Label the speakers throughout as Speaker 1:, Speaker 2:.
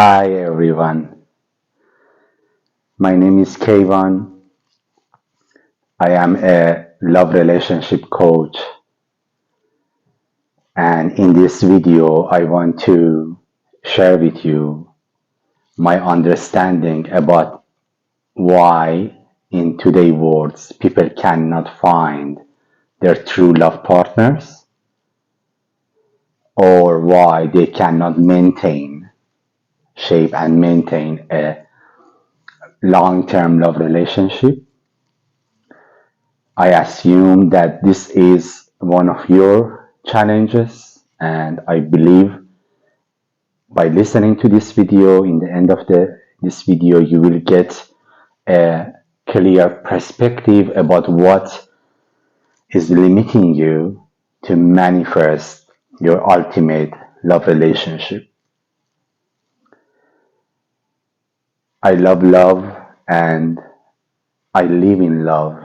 Speaker 1: Hi everyone, my name is Kayvan. I am a love relationship coach, and in this video, I want to share with you my understanding about why in today's world people cannot find their true love partners or why they cannot shape and maintain a long-term love relationship. I assume that this is one of your challenges, and I believe by listening to this video, in the end of this video, you will get a clear perspective about what is limiting you to manifest your ultimate love relationship. I love love and I live in love.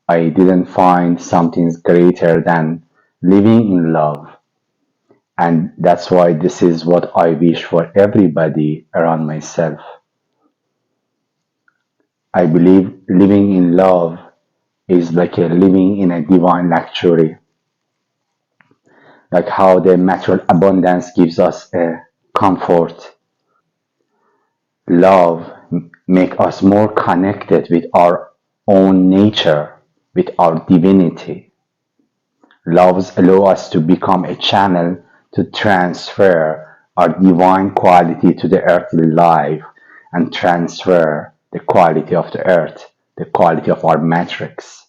Speaker 1: I didn't find something greater than living in love. And that's why this is what I wish for everybody around myself. I believe living in love is like a living in a divine luxury, like how the material abundance gives us a comfort. Love make us more connected with our own nature, with our divinity. Loves allow us to become a channel to transfer our divine quality to the earthly life and transfer the quality of the earth, the quality of our matrix.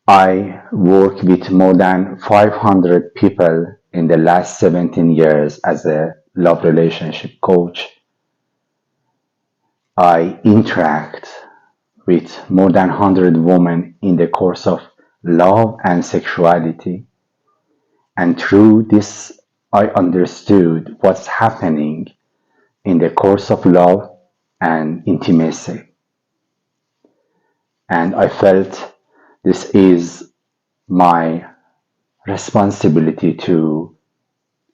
Speaker 1: I work with more than 500 people in the last 17 years as a love relationship coach. I interact with more than 100 women in the course of love and sexuality. And through this, I understood what's happening in the course of love and intimacy. And I felt this is my responsibility to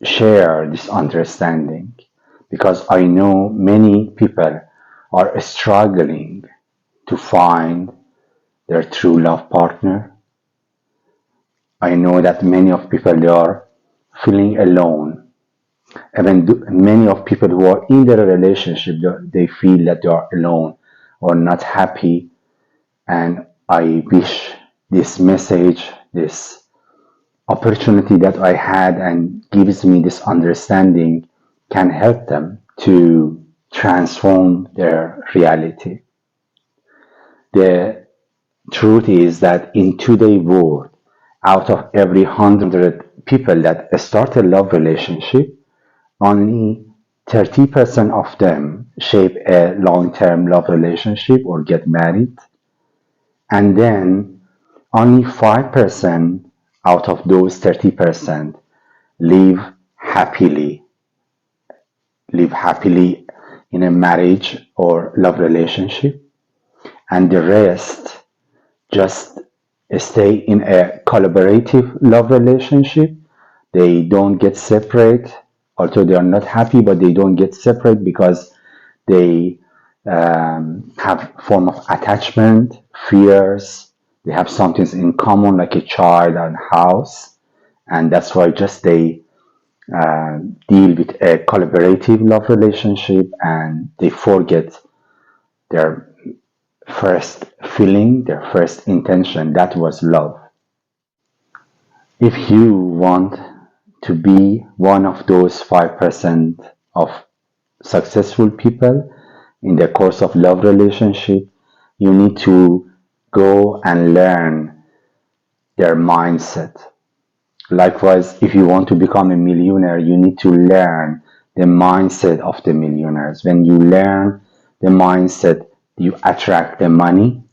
Speaker 1: share this understanding because I know many people are struggling to find their true love partner. I know that many of people they are feeling alone. Even many of people who are in their relationship, they feel that they are alone or not happy. And I wish this message, this opportunity that I had and gives me this understanding can help them to transform their reality. The truth is that in today's world, out of every 100 people that start a love relationship, only 30% of them shape a long-term love relationship or get married. And then only 5% out of those 30% live happily, live happily in a marriage or love relationship. And the rest just stay in a collaborative love relationship. They don't get separate, although they are not happy, but they don't get separate because they have form of attachment, fears. They have something in common like a child and house, and that's why just they deal with a collaborative love relationship and they forget their first feeling, their first intention. That was love. If you want to be one of those 5% of successful people in the course of love relationship, you need to go and learn their mindset. Likewise, if you want to become a millionaire, you need to learn the mindset of the millionaires. When you learn the mindset, you attract the money.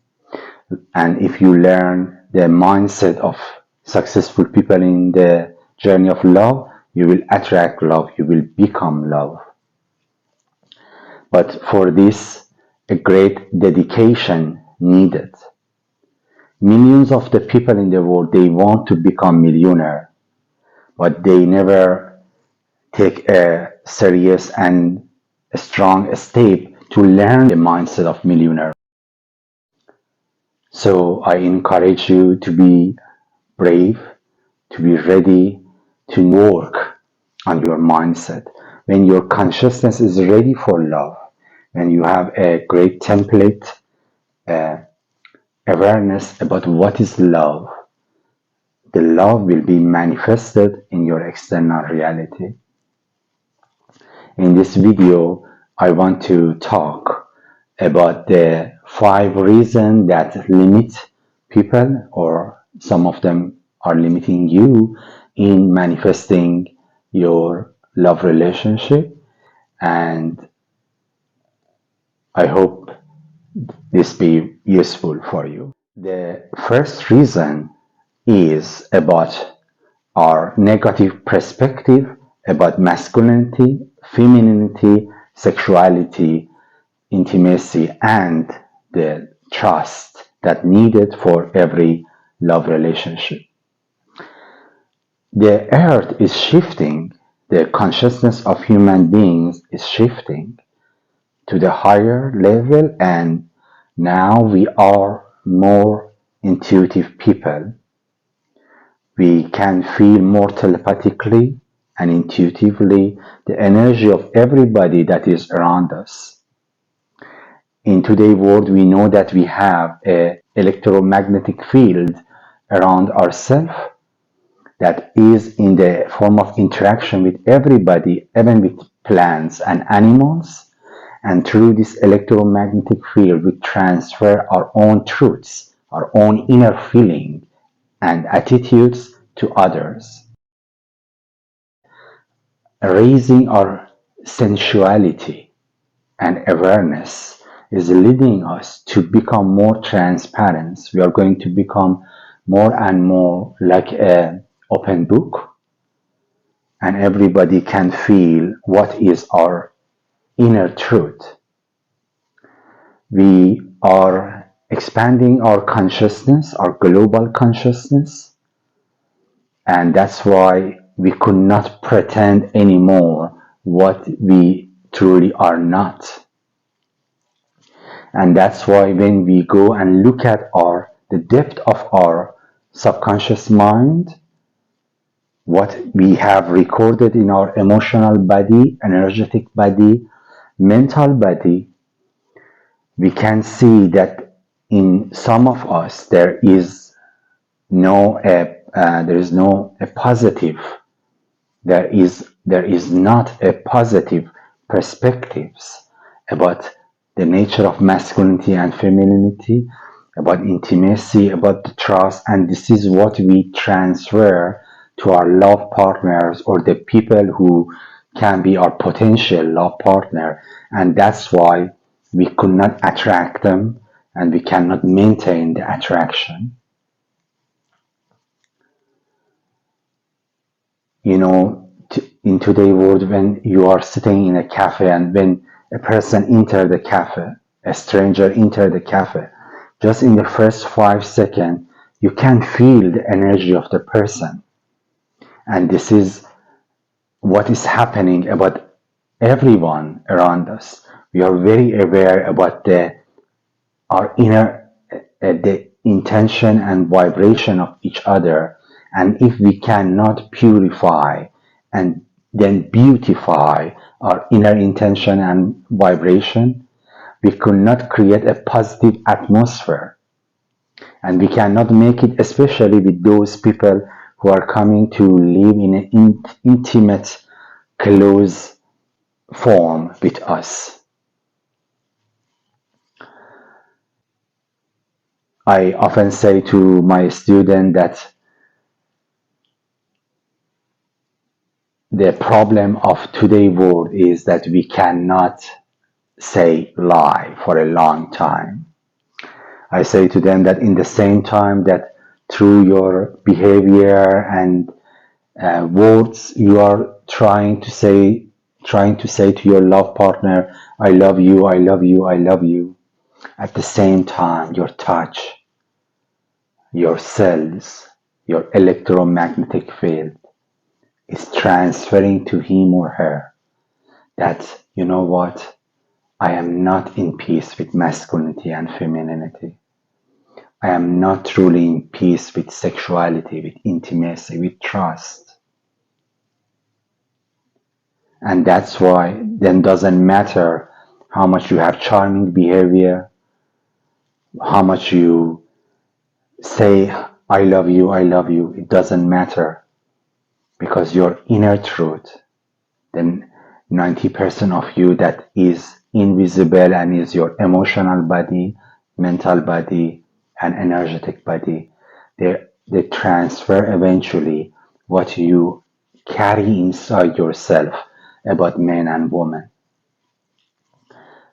Speaker 1: And if you learn the mindset of successful people in the journey of love, you will attract love, you will become love. But for this, a great dedication needed. Millions of the people in the world, they want to become millionaire, but they never take a serious and a strong step to learn the mindset of millionaire. So I encourage you to be brave, to be ready to work on your mindset. When your consciousness is ready for love, when you have a great template, uh, awareness about what is love, the love will be manifested in your external reality. In this video, I want to talk about the 5 reasons that limit people, or some of them are limiting you in manifesting your love relationship. And I hope this be useful for you. The first reason is about our negative perspective about masculinity, femininity, sexuality, intimacy, and the trust that needed for every love relationship. The earth is shifting, the consciousness of human beings is shifting to the higher level, and now we are more intuitive people. We can feel more telepathically and intuitively the energy of everybody that is around us. In today's world, we know that we have an electromagnetic field around ourselves that is in the form of interaction with everybody, even with plants and animals. And through this electromagnetic field, we transfer our own truths, our own inner feeling and attitudes to others, raising our sensuality and awareness is leading us to become more transparent. We are going to become more and more like an open book, and everybody can feel what is our inner truth. We are expanding our consciousness, our global consciousness, and that's why we could not pretend anymore what we truly are not. And that's why when we go and look at the depth of our subconscious mind, what we have recorded in our emotional body, energetic body, mental body, we can see that in some of us there is no a positive, there is not a positive perspectives about the nature of masculinity and femininity, about intimacy, about the trust, and this is what we transfer to our love partners or the people who can be our potential love partner, and that's why we could not attract them and we cannot maintain the attraction. You know, in today's world, when you are sitting in a cafe and when a person enter the cafe, a stranger enter the cafe, just in the first 5 seconds, you can feel the energy of the person. And this is what is happening about everyone around us. We are very aware about our inner, the intention and vibration of each other. And if we cannot purify and then beautify our inner intention and vibration, we could not create a positive atmosphere. And we cannot make it, especially with those people who are coming to live in an intimate, close form with us. I often say to my student that the problem of today's world is that we cannot say lie for a long time. I say to them that in the same time that through your behavior and words you are trying to say to your love partner, I love you, I love you, I love you. At the same time, your touch, your cells, your electromagnetic field is transferring to him or her that, you know what, I am not in peace with masculinity and femininity. I am not truly in peace with sexuality, with intimacy, with trust. And that's why then doesn't matter how much you have charming behavior, how much you say, I love you, it doesn't matter because your inner truth, then 90% of you that is invisible and is your emotional body, mental body, and energetic body, they transfer eventually what you carry inside yourself about men and women.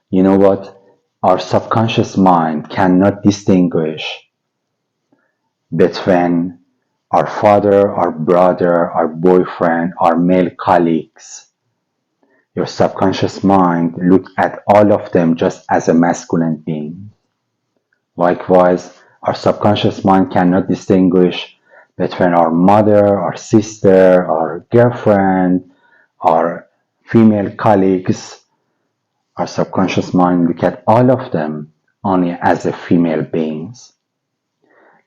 Speaker 1: You know what? Our subconscious mind cannot distinguish between our father, our brother, our boyfriend, our male colleagues. Your subconscious mind look at all of them just as a masculine being. Likewise, our subconscious mind cannot distinguish between our mother, our sister, our girlfriend, our female colleagues. Our subconscious mind look at all of them only as a female beings.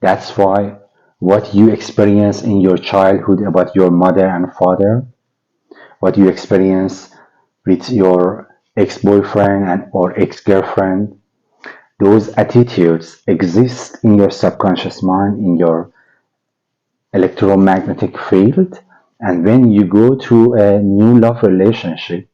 Speaker 1: That's why what you experience in your childhood about your mother and father, what you experience with your ex-boyfriend and or ex-girlfriend, those attitudes exist in your subconscious mind, in your electromagnetic field. And when you go to a new love relationship,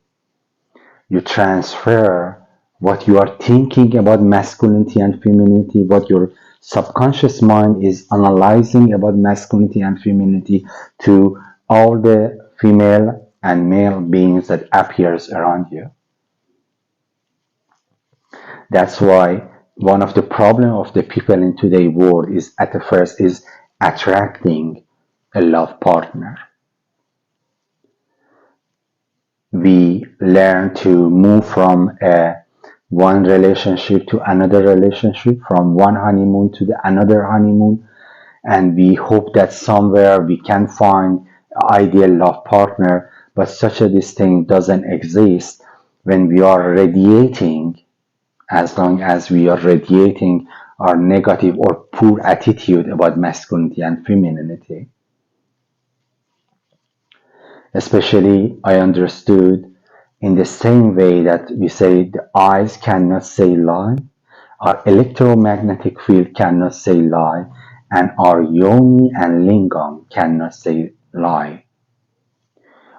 Speaker 1: you transfer what you are thinking about masculinity and femininity, what your subconscious mind is analyzing about masculinity and femininity to all the female and male beings that appears around you. That's why one of the problem of the people in today's world is at the first is attracting a love partner. We learn to move from one relationship to another relationship, from one honeymoon to the another honeymoon, and we hope that somewhere we can find ideal love partner, but such a this thing doesn't exist when we are radiating, as long as we are radiating our negative or poor attitude about masculinity and femininity. Especially, I understood in the same way that we say the eyes cannot say lie, our electromagnetic field cannot say lie, and our yoni and lingam cannot say lie.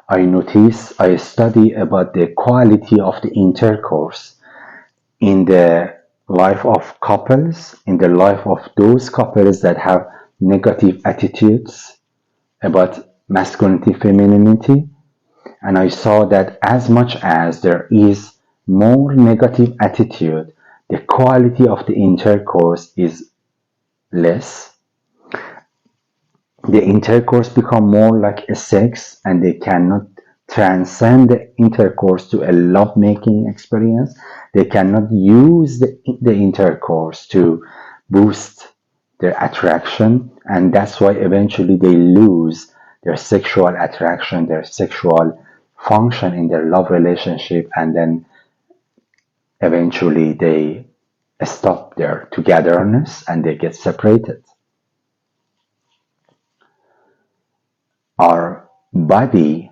Speaker 1: I study about the quality of the intercourse in the life of couples, in the life of those couples that have negative attitudes about masculinity, femininity, and I saw that as much as there is more negative attitude, the quality of the intercourse is less. The intercourse become more like a sex, and they cannot transcend the intercourse to a love-making experience. They cannot use the intercourse to boost their attraction, and that's why eventually they lose their sexual attraction, their sexual function in their love relationship, and then eventually they stop their togetherness and they get separated. Our body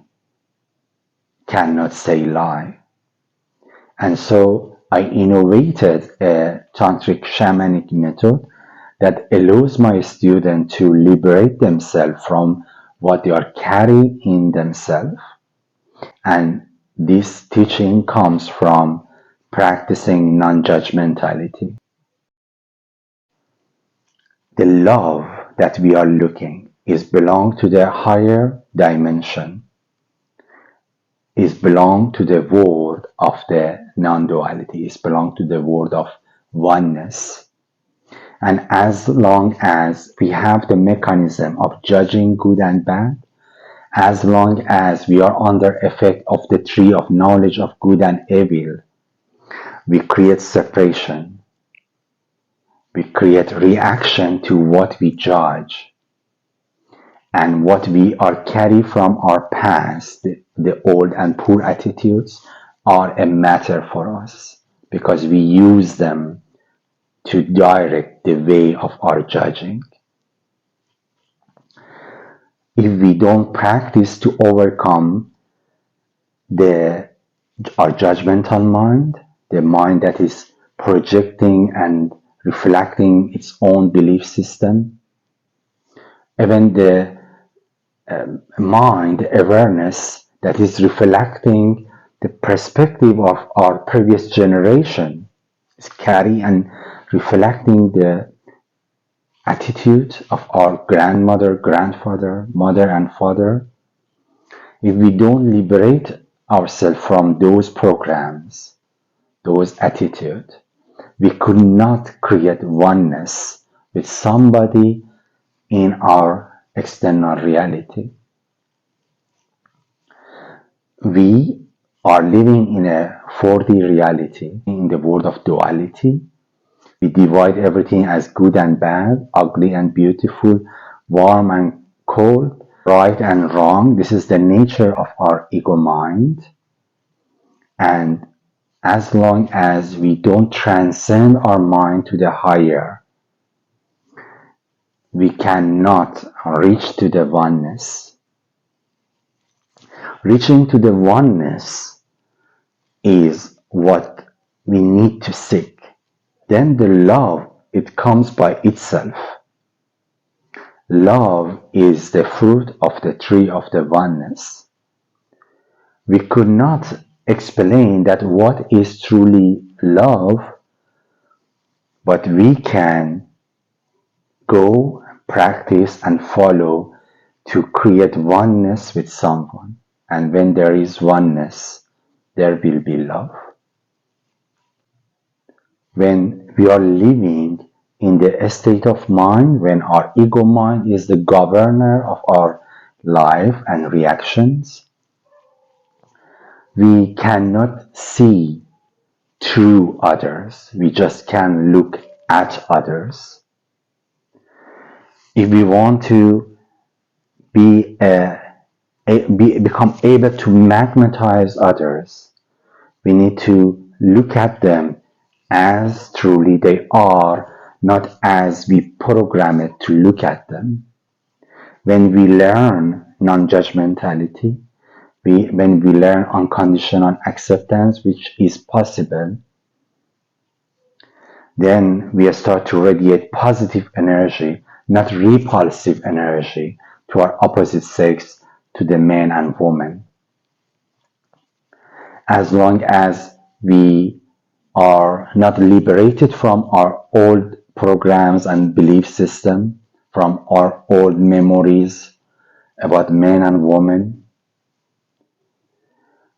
Speaker 1: cannot say lie. And so I innovated a tantric shamanic method that allows my students to liberate themselves from what they are carrying in themselves. And this teaching comes from practicing non-judgmentality. The love that we are looking is belong to the higher dimension, is belong to the world of the non-duality, is belong to the world of oneness. And as long as we have the mechanism of judging good and bad, as long as we are under effect of the tree of knowledge of good and evil, we create separation. We create reaction to what we judge. and what we are carry from our past, the old and poor attitudes, are a matter for us because we use them to direct the way of our judging. If we don't practice to overcome the our judgmental mind, the mind that is projecting and reflecting its own belief system, even the mind awareness that is reflecting the perspective of our previous generation is carry and reflecting the attitude of our grandmother, grandfather, mother, and father. If we don't liberate ourselves from those programs, those attitudes, we could not create oneness with somebody in our external reality. We are living in a 4D reality, in the world of duality. We divide everything as good and bad, ugly and beautiful, warm and cold, right and wrong. This is the nature of our ego mind. And as long as we don't transcend our mind to the higher, we cannot reach to the oneness. Reaching to the oneness is what we need to seek. Then the love, it comes by itself. Love is the fruit of the tree of the oneness. We could not explain that what is truly love, but we can go, practice, and follow to create oneness with someone. And when there is oneness, there will be love. When we are living in the state of mind, when our ego mind is the governor of our life and reactions, we cannot see through others. We just can look at others. If we want to be become able to magnetize others, we need to look at them as truly they are, not as we program it to look at them. When we learn non-judgmentality, when we learn unconditional acceptance, which is possible, then we start to radiate positive energy, not repulsive energy, to our opposite sex, to the man and woman. As long as we are not liberated from our old programs and belief system, from our old memories about men and women,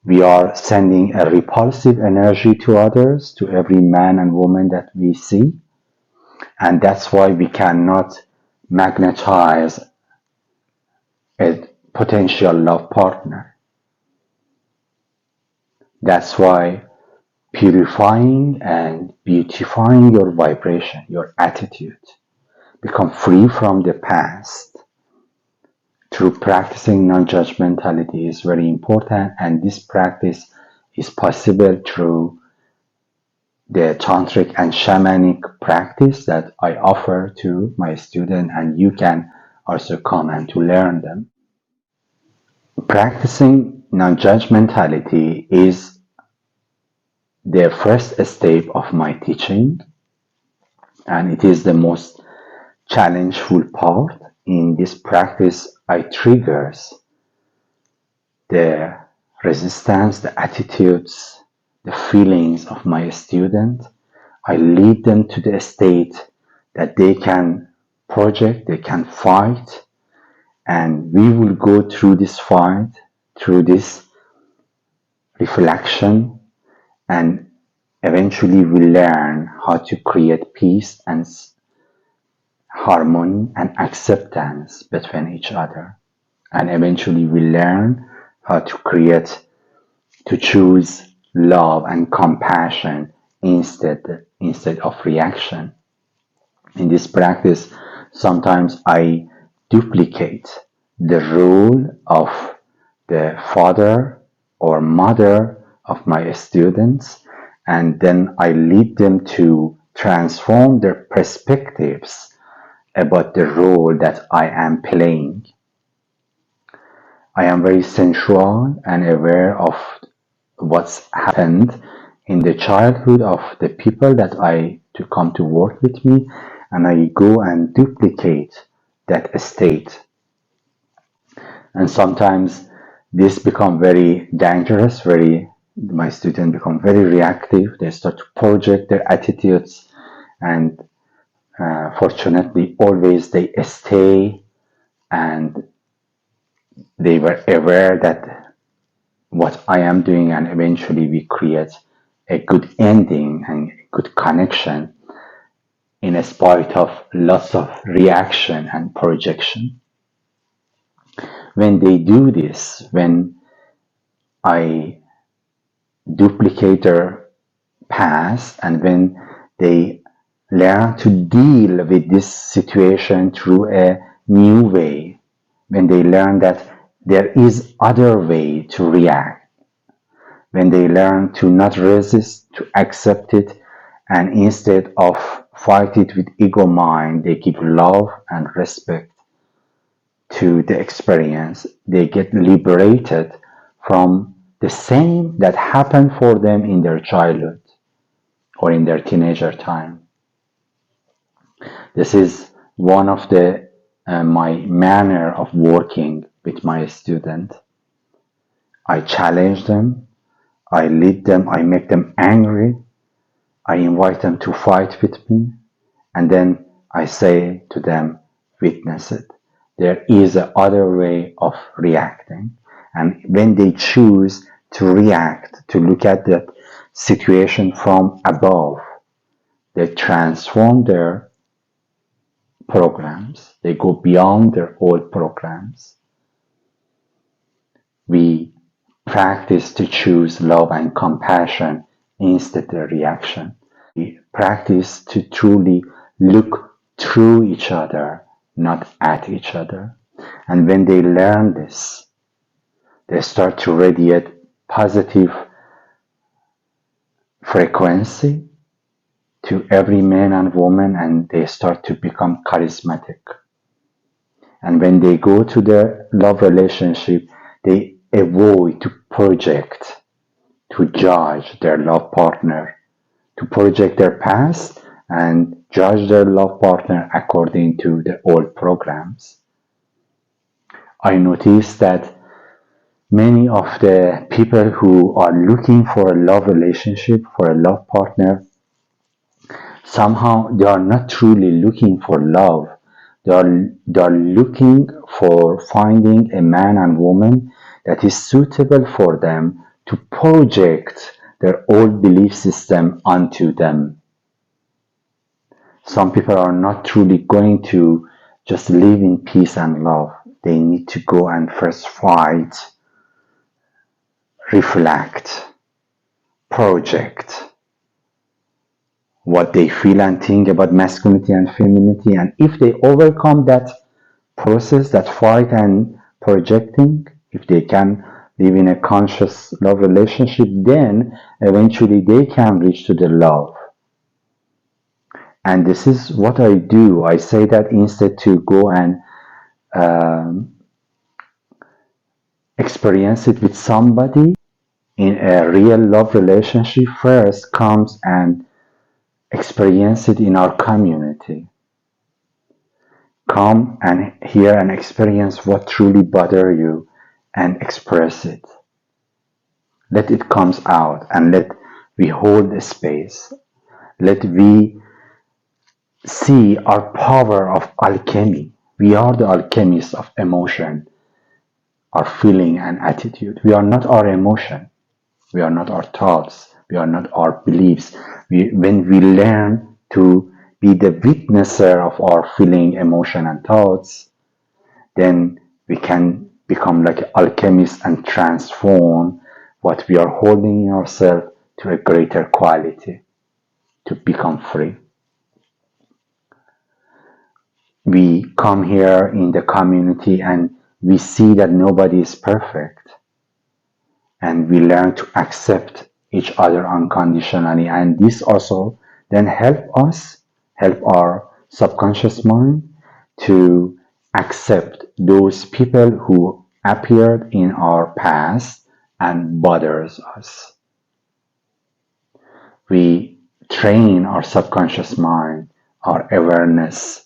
Speaker 1: we are sending a repulsive energy to others, to every man and woman that we see. And that's why we cannot magnetize a potential love partner. That's why purifying and beautifying your vibration, your attitude, become free from the past through practicing non-judgmentality is very important, and this practice is possible through the tantric and shamanic practice that I offer to my student, and you can also come and to learn them. Practicing non-judgmentality is the first step of my teaching, and it is the most challengeful part. In this practice, I triggers the resistance, the attitudes, the feelings of my student. I lead them to the state that they can project, they can fight, and we will go through this fight, through this reflection, and eventually we learn how to create peace and harmony and acceptance between each other. And eventually we learn how to create, to choose love and compassion instead of reaction. In this practice, sometimes I duplicate the role of the father or mother of my students, and then I lead them to transform their perspectives about the role that I am playing. I am very sensual and aware of what's happened in the childhood of the people that I to come to work with me, and I go and duplicate that state. And sometimes this become very dangerous, very my students become very reactive. They start to project their attitudes, and fortunately always they stay, and they were aware that what I am doing, and eventually we create a good ending and good connection in spite of lots of reaction and projection. When they do this, when I duplicate their past, and when they learn to deal with this situation through a new way, when they learn that there is other way to react, when they learn to not resist, to accept it, and instead of fight it with ego mind, they give love and respect to the experience, they get liberated from the same that happened for them in their childhood or in their teenager time. This is one of the my manner of working with my student. I challenge them, I lead them, I make them angry, I invite them to fight with me, and then I say to them, witness it. There is a other way of reacting. And when they choose to react, to look at that situation from above, they transform their programs. They go beyond their old programs. We practice to choose love and compassion instead of reaction. We practice to truly look through each other, not at each other. And when they learn this, they start to radiate positive frequency to every man and woman, and they start to become charismatic. And when they go to the love relationship, they avoid to project, to judge their love partner, to project their past and judge their love partner according to the old programs. I noticed that many of the people who are looking for a love relationship, for a love partner, somehow they are not truly looking for love. They are looking for finding a man and woman that is suitable for them to project their old belief system onto them. Some people are not truly going to just live in peace and love. They need to go and first fight, reflect, project what they feel and think about masculinity and femininity. And if they overcome that process, that fight and projecting, if they can live in a conscious love relationship, then eventually they can reach to the love. And this is what I do. I say that instead to go and um, experience it with somebody in a real love relationship, first comes and experience it in our community. Come and hear and experience what truly bother you and express it. Let it comes out, and let we hold the space. Let we see our power of alchemy. We are the alchemists of emotion, our feeling and attitude. We are not our emotion. We are not our thoughts. We are not our beliefs. When we learn to be the witnesser of our feeling, emotion, and thoughts, then we can become like alchemists and transform what we are holding in ourselves to a greater quality, to become free. We come here in the community and we see that nobody is perfect, and we learn to accept each other unconditionally. And this also then help our subconscious mind to accept those people who appeared in our past and bothers us. We train our subconscious mind, our awareness,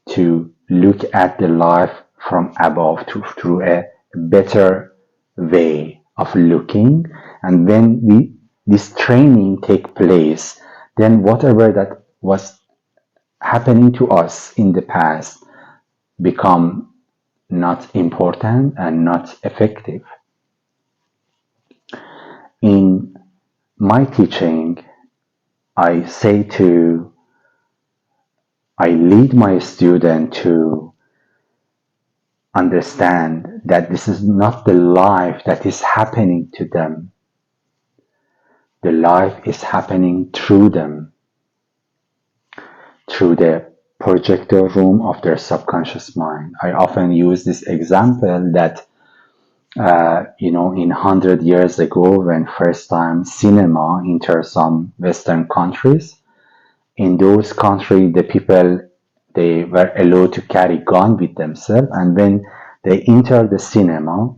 Speaker 1: to look at the life from above through a better way of looking. And when we this training take place, then whatever that was happening to us in the past become not important and not effective. In my teaching, I say to I lead my student to understand that this is not the life that is happening to them. The life is happening through them, through the projector room of their subconscious mind. I often use this example that, in 100 years ago, when first time cinema entered some Western countries, in those countries, the people they were allowed to carry gun with themselves, and when they enter the cinema,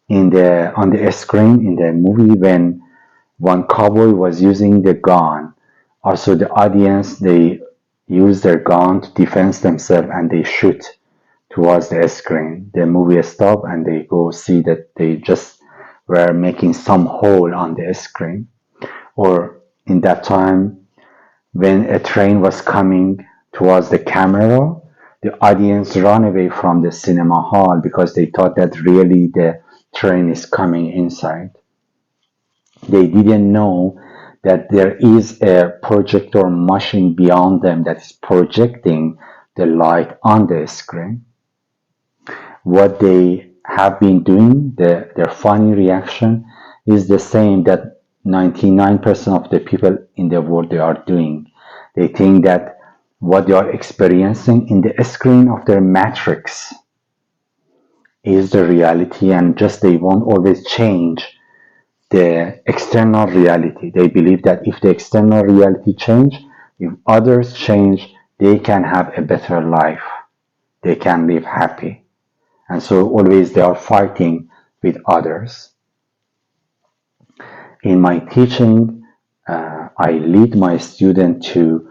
Speaker 1: on the screen in the movie, when one cowboy was using the gun, also the audience they use their gun to defend themselves and they shoot towards the screen. The movie stop and they go see that they just were making some hole on the screen. Or in that time, when a train was coming towards the camera, the audience ran away from the cinema hall because they thought that really the train is coming inside. They didn't know that there is a projector machine beyond them that is projecting the light on the screen. What they have been doing, their funny reaction, is the same that 99% of the people in the world they are doing. They think that what they are experiencing in the screen of their matrix is the reality, and just they won't always change the external reality. They believe that if the external reality change, if others change, they can have a better life. They can live happy. And so always they are fighting with others. In my teaching, I lead my student to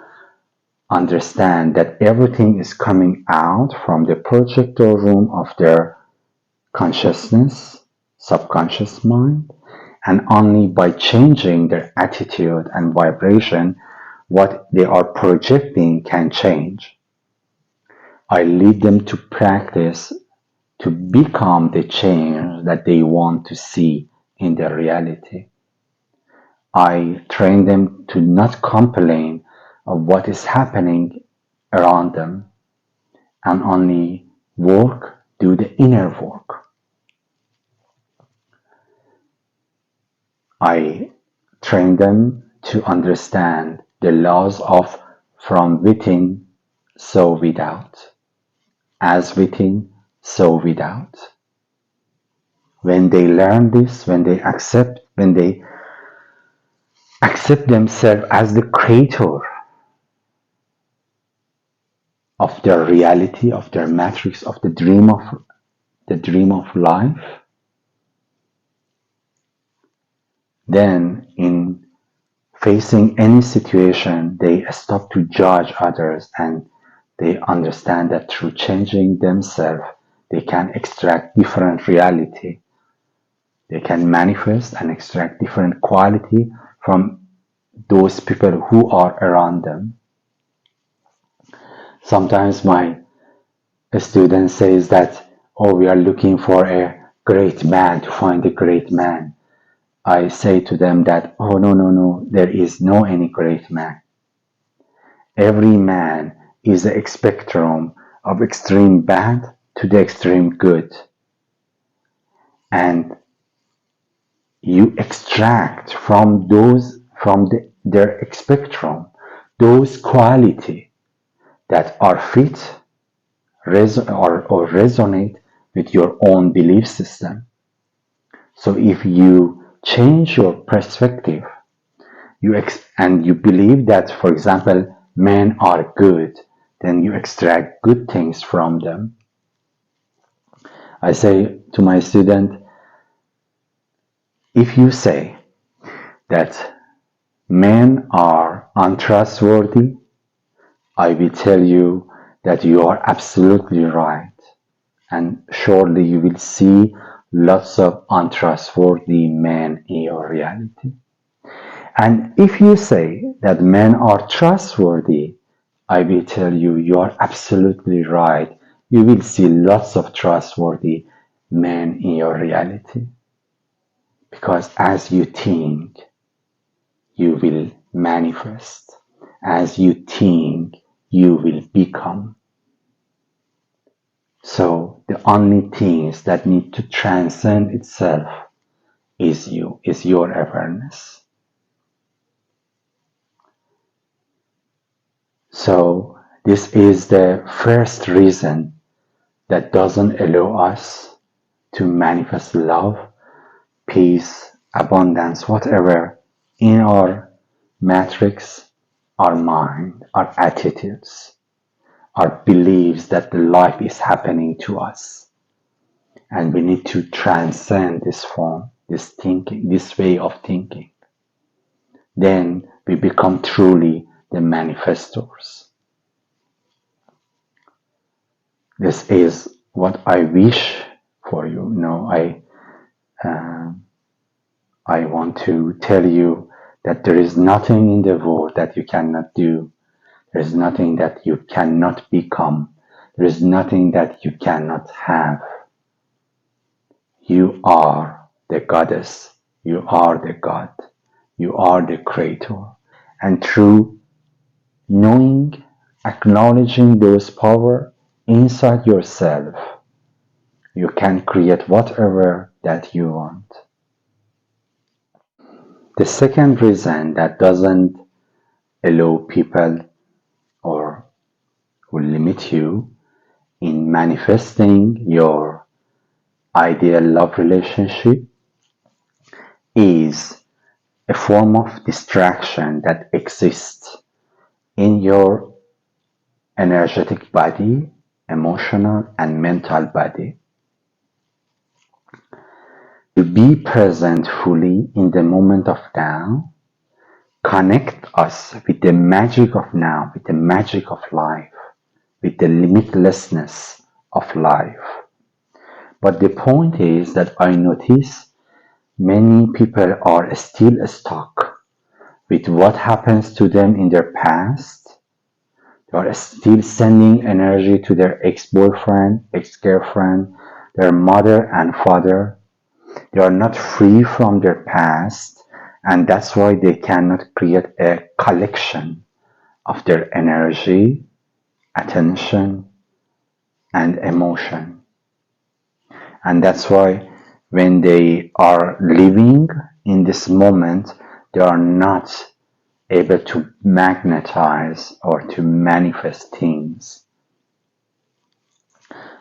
Speaker 1: understand that everything is coming out from the projector room of their consciousness, subconscious mind, and only by changing their attitude and vibration, what they are projecting can change. I lead them to practice to become the change that they want to see in their reality. I train them to not complain of what is happening around them and only do the inner work. I train them to understand the laws of from within, so without, as within, so without. When they learn this, when they accept themselves as the creator of their reality, of their matrix, of the dream of life, then in facing any situation, they stop to judge others and they understand that through changing themselves, they can extract different reality. They can manifest and extract different quality from those people who are around them. Sometimes my student says that, oh, we are looking for a great man to find a great man. I say to them that, oh, no, there is no any great man. Every man is a spectrum of extreme bad to the extreme good. And you extract from their spectrum those quality that are fit or resonate with your own belief system. So if you change your perspective, and you believe that, for example, men are good, then you extract good things from them. I say to my student, if you say that men are untrustworthy, I will tell you that you are absolutely right. And surely you will see lots of untrustworthy men in your reality. And if you say that men are trustworthy, I will tell you you are absolutely right. You will see lots of trustworthy men in your reality. Because as you think, you will manifest. As you think, you will become. So the only things that need to transcend itself is you, is your awareness. So this is the first reason that doesn't allow us to manifest love, peace, abundance, whatever in our matrix, our mind, our attitudes, our beliefs that the life is happening to us. And we need to transcend this form, this thinking, this way of thinking. Then we become truly the manifestors. This is what I wish for you. I want to tell you that there is nothing in the world that you cannot do. There is nothing that you cannot become. There is nothing that you cannot have. You are the goddess. You are the God. You are the creator. And through knowing, acknowledging those power inside yourself, you can create whatever that you want. The second reason that doesn't allow people or will limit you in manifesting your ideal love relationship is a form of distraction that exists in your energetic body, emotional and mental body. To be present fully in the moment of now, connect us with the magic of now, with the magic of life, with the limitlessness of life. But the point is that I notice many people are still stuck with what happens to them in their past. They are still sending energy to their ex-boyfriend, ex-girlfriend, their mother and father. They are not free from their past, and that's why they cannot create a collection of their energy, attention, and emotion. And that's why when they are living in this moment, they are not able to magnetize or to manifest things.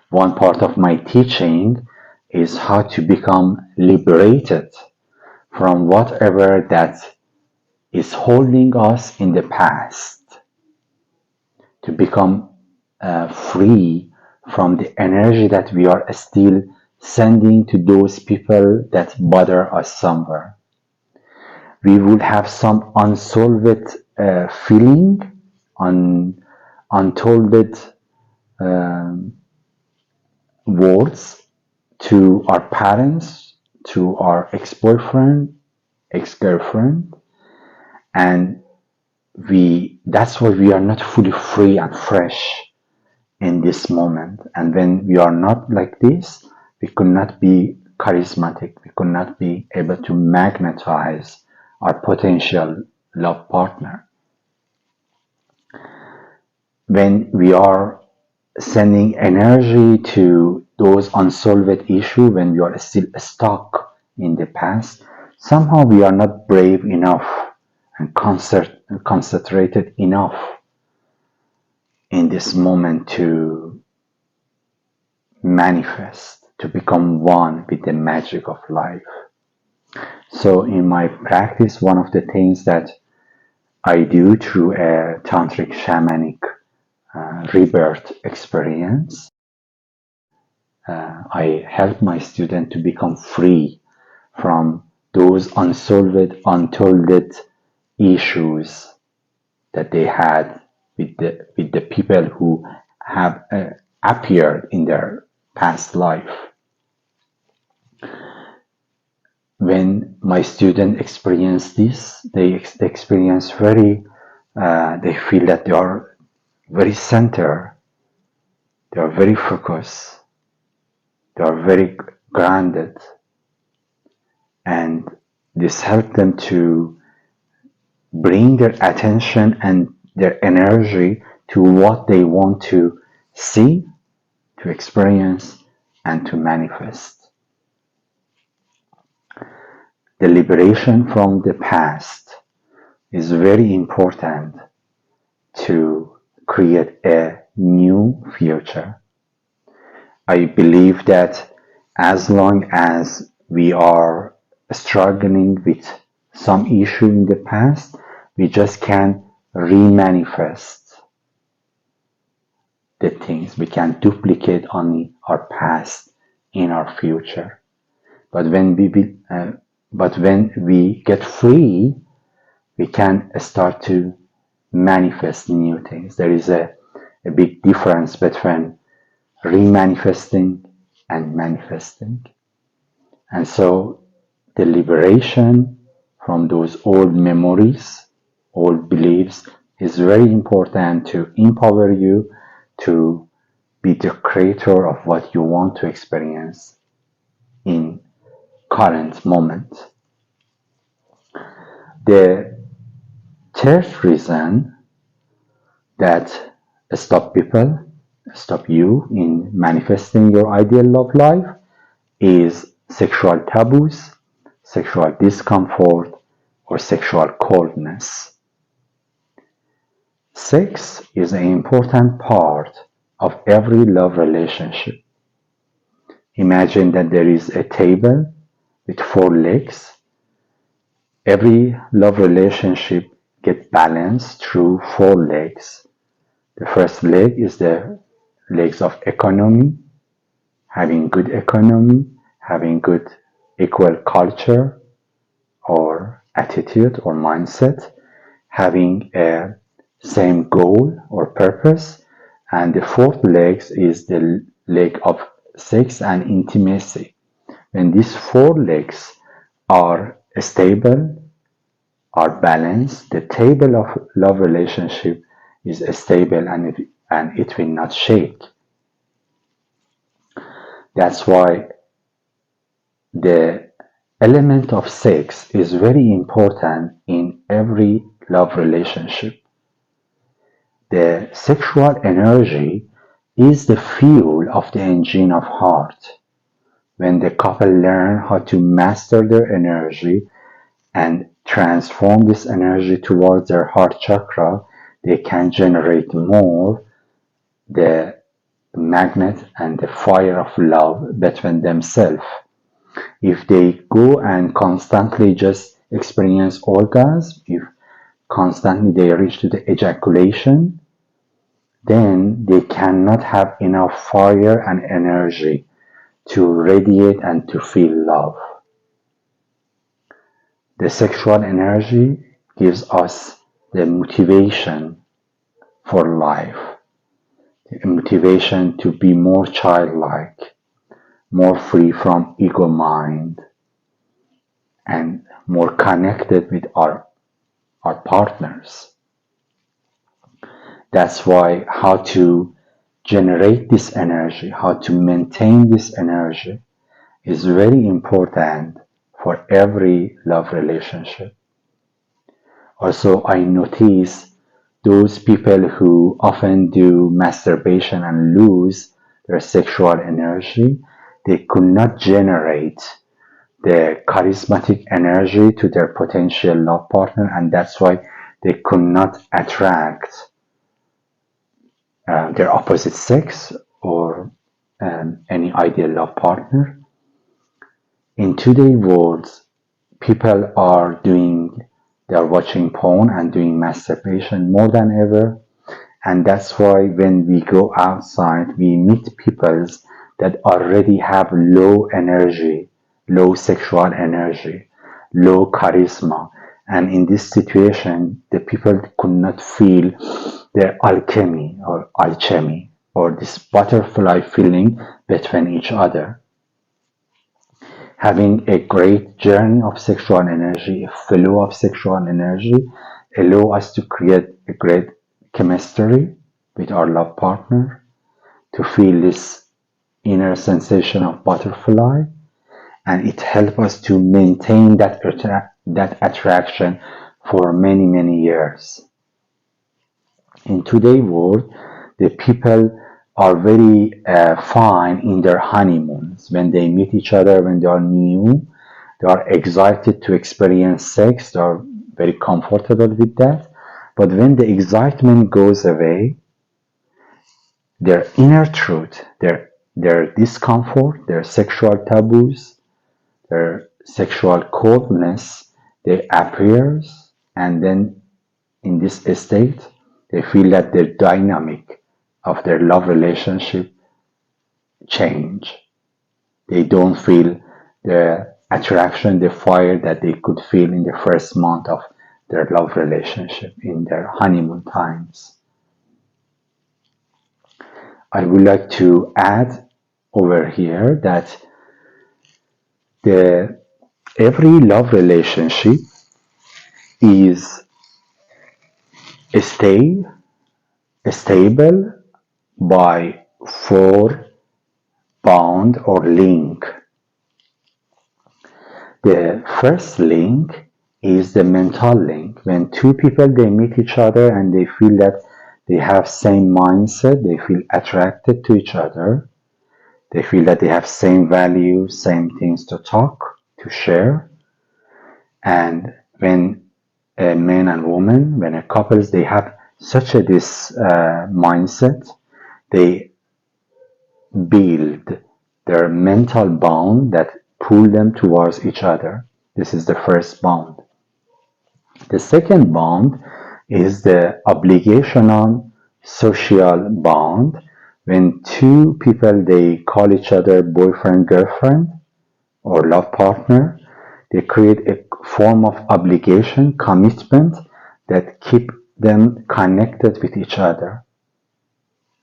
Speaker 1: One part of my teaching is how to become liberated from whatever that is holding us in the past, to become free from the energy that we are still sending to those people that bother us somewhere. We would have some unsolved feeling, untold words to our parents, to our ex-boyfriend, ex-girlfriend, and that's why we are not fully free and fresh in this moment. And when we are not like this, we could not be charismatic, we could not be able to magnetize our potential love partner. When we are sending energy to those unsolved issues, when we are still stuck in the past, somehow we are not brave enough and concentrated enough in this moment to manifest. to become one with the magic of life. So, in my practice, one of the things that I do through a tantric shamanic rebirth experience, I help my student to become free from those unsolved, untold issues that they had with the people who have appeared in their past life. When my students experience this, they experience they feel that they are very centered, they are very focused, they are very grounded, and this helps them to bring their attention and their energy to what they want to see, to experience, and to manifest. The liberation from the past is very important to create a new future. I believe that as long as we are struggling with some issue in the past, we just can remanifest the things. We can duplicate only our past in our future. But when we get free, we can start to manifest new things. There is a big difference between remanifesting and manifesting. And so the liberation from those old memories, old beliefs is very important to empower you to be the creator of what you want to experience in current moment. The third reason that stop you in manifesting your ideal love life is sexual taboos, sexual discomfort, or sexual coldness. Sex is an important part of every love relationship. Imagine that there is a table with four legs. Every love relationship gets balanced through four legs. The first leg is the legs of economy, having good economy, having good equal culture or attitude or mindset, having a same goal or purpose. And the fourth leg is the leg of sex and intimacy. When these four legs are stable, are balanced, the table of love relationship is stable and it will not shake. That's why the element of sex is very important in every love relationship. The sexual energy is the fuel of the engine of heart. When the couple learn how to master their energy and transform this energy towards their heart chakra, they can generate more the magnet and the fire of love between themselves. If they go and constantly just experience orgasm, if constantly they reach to the ejaculation, then they cannot have enough fire and energy to radiate and to feel love. The sexual energy gives us the motivation for life, the motivation to be more childlike, more free from ego mind, and more connected with our partners. That's why how to generate this energy, how to maintain this energy is very important for every love relationship. Also, I notice those people who often do masturbation and lose their sexual energy, they could not generate the charismatic energy to their potential love partner, and that's why they could not attract their opposite sex or any ideal love partner. In today's world, people they are watching porn and doing masturbation more than ever. And that's why when we go outside, we meet people that already have low energy, low sexual energy, low charisma. And in this situation, the people could not feel their alchemy or this butterfly feeling between each other. Having a great journey of sexual energy, a flow of sexual energy, allow us to create a great chemistry with our love partner, to feel this inner sensation of butterfly, and it helps us to maintain that attraction for many, many years. In today's world, the people are very fine in their honeymoons. When they meet each other, when they are new, they are excited to experience sex. They are very comfortable with that. But when the excitement goes away, their inner truth, their discomfort, their sexual taboos, their sexual coldness, they appears, and then in this state, they feel that the dynamic of their love relationship change. They don't feel the attraction, the fire that they could feel in the first month of their love relationship, in their honeymoon times. I would like to add over here that the every love relationship is stay, stable by four bond or link. The first link is the mental link. When two people they meet each other and they feel that they have same mindset, they feel attracted to each other, they feel that they have same values, same things to talk, to share. And when a man and woman, when a couples, they have such a this mindset, they build their mental bond that pull them towards each other. This is the first bond. The second bond is the obligational social bond. When two people they call each other boyfriend girlfriend or love partner, they create a form of obligation, commitment that keep them connected with each other.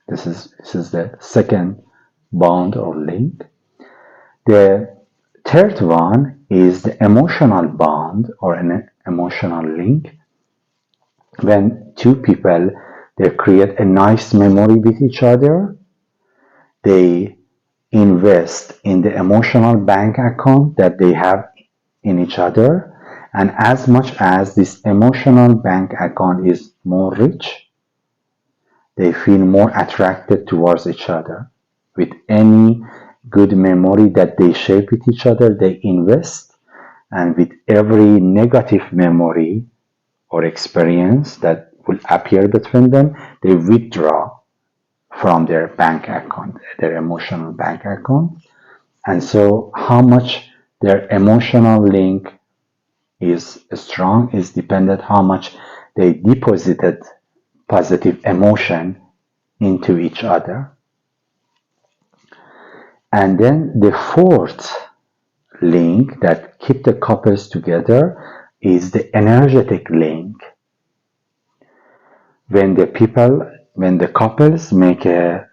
Speaker 1: This is the second bond or link. The third one is the emotional bond or an emotional link. When two people they create a nice memory with each other, they invest in the emotional bank account that they have in each other, and as much as this emotional bank account is more rich, they feel more attracted towards each other. With any good memory that they share with each other, they invest, and with every negative memory or experience that will appear between them, they withdraw from their bank account, their emotional bank account. And so, how much their emotional link is strong is dependent how much they deposited positive emotion into each other. And then the fourth link that keep the couples together is the energetic link. When the couples make a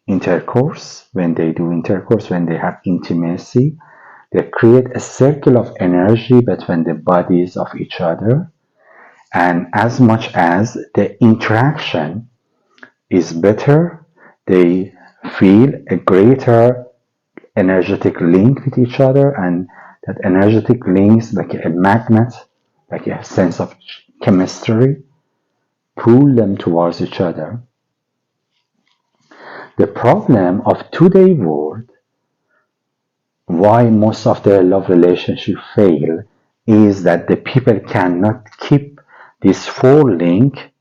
Speaker 1: intercourse, when they do intercourse, when they have intimacy, they create a circle of energy between the bodies of each other. And as much as the interaction is better, they feel a greater energetic link with each other, and that energetic links like a magnet, like a sense of chemistry, pull them towards each other. The problem of today's world, why most of the love relationships fail, is that the people cannot keep this four link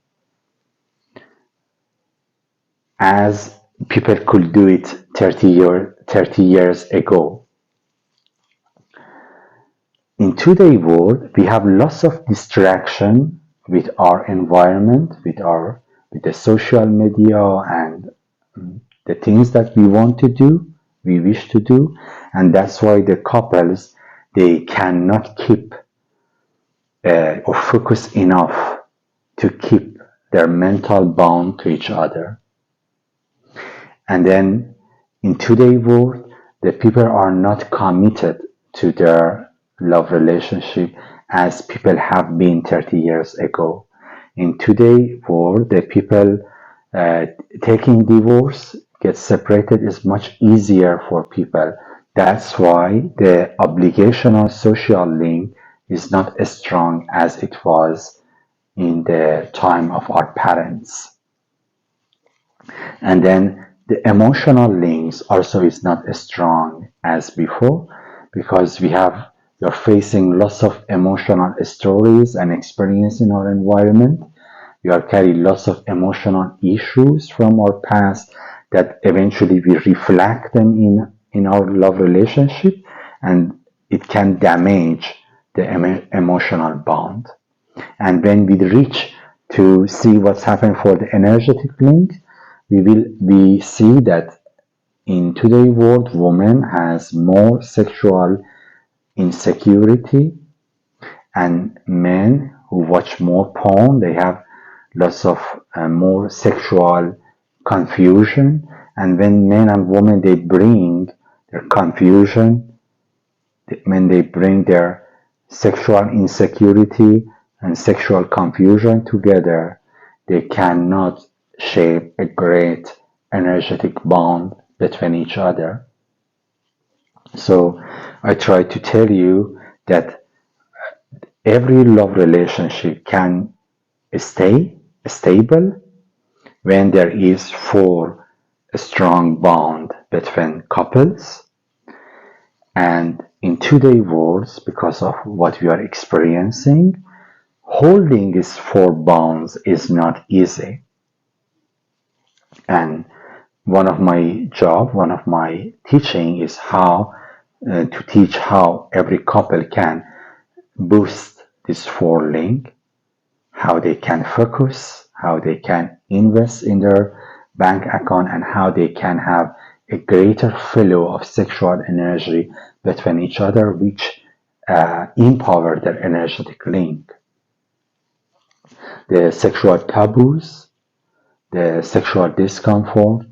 Speaker 1: as people could do it 30 years ago. In today's world, we have lots of distraction with our environment, with the social media and the things that we want to do, we wish to do, and that's why the couples they cannot keep or focus enough to keep their mental bond to each other. And then in today's world, the people are not committed to their love relationship as people have been 30 years ago. In today's world, the people uh, taking divorce, get separated is much easier for people. That's why the obligational social link is not as strong as it was in the time of our parents. And then the emotional links also is not as strong as before because we are facing lots of emotional stories and experience in our environment. We are carrying lots of emotional issues from our past that eventually we reflect them in our love relationship, and it can damage the emotional bond. And when we reach to see what's happened for the energetic link, we see that in today's world, woman has more sexual insecurity, and men who watch more porn, they have lots of more sexual confusion. And when men and women they bring their confusion, when they bring their sexual insecurity and sexual confusion together, they cannot shape a great energetic bond between each other. So I try to tell you that every love relationship can stay stable when there is for a strong bond between couples. And in today's world, because of what we are experiencing, holding these four bonds is not easy. And one of my teaching is how to teach how every couple can boost this four link, how they can focus, how they can invest in their bank account, and how they can have a greater flow of sexual energy between each other, which empower their energetic link. The sexual taboos, the sexual discomfort,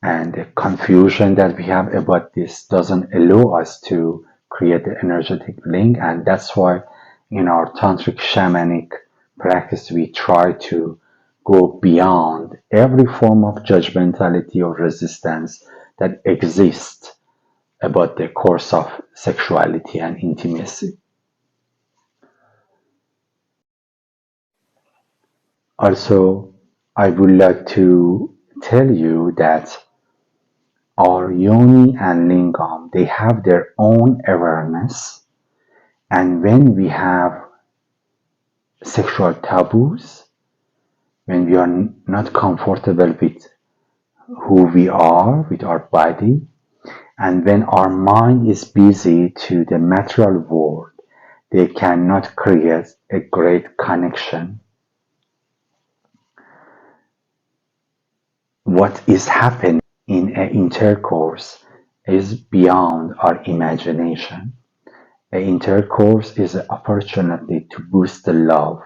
Speaker 1: and the confusion that we have about this doesn't allow us to create the energetic link. And that's why in our tantric shamanic practice we try to go beyond every form of judgmentality or resistance that exists about the course of sexuality and intimacy. Also, I would like to tell you that our yoni and lingam they have their own awareness, and when we have sexual taboos, when we are not comfortable with who we are, with our body, and when our mind is busy to the material world, they cannot create a great connection. What is happening in an intercourse is beyond our imagination. An intercourse is an opportunity to boost the love.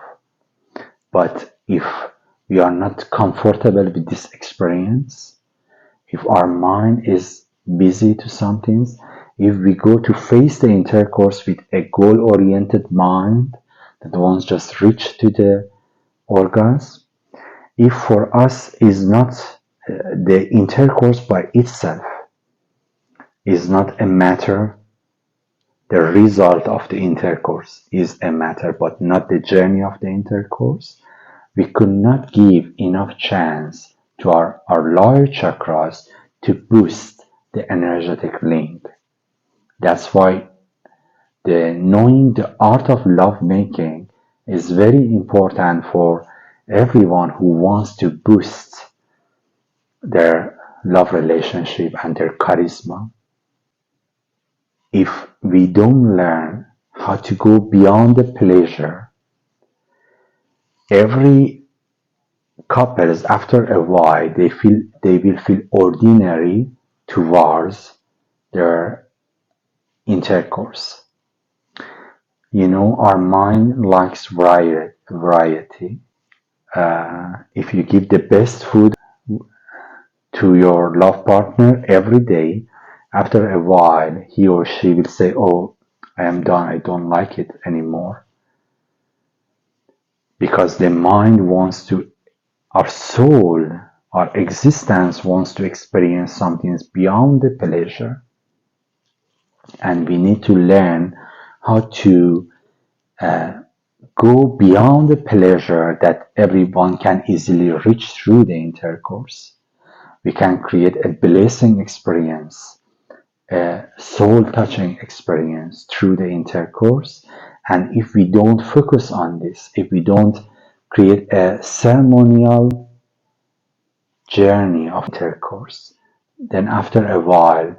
Speaker 1: But if we are not comfortable with this experience, if our mind is busy to some things, if we go to face the intercourse with a goal-oriented mind that wants just reach to the orgasm, if for us is not the intercourse by itself is not a matter, the result of the intercourse is a matter, but not the journey of the intercourse, we could not give enough chance to our lower chakras to boost the energetic link. That's why the knowing the art of love making is very important for everyone who wants to boost their love relationship and their charisma. If we don't learn how to go beyond the pleasure, every couples after a while they will feel ordinary towards their intercourse. Our mind likes variety. If you give the best food to your love partner every day, after a while, he or she will say, "Oh, I am done. I don't like it anymore." Because the mind wants to, our soul, our existence wants to experience something beyond the pleasure. And we need to learn how to go beyond the pleasure that everyone can easily reach through the intercourse. We can create a blessing experience, a soul touching experience through the intercourse. And if we don't focus on this, if we don't create a ceremonial journey of intercourse, then after a while,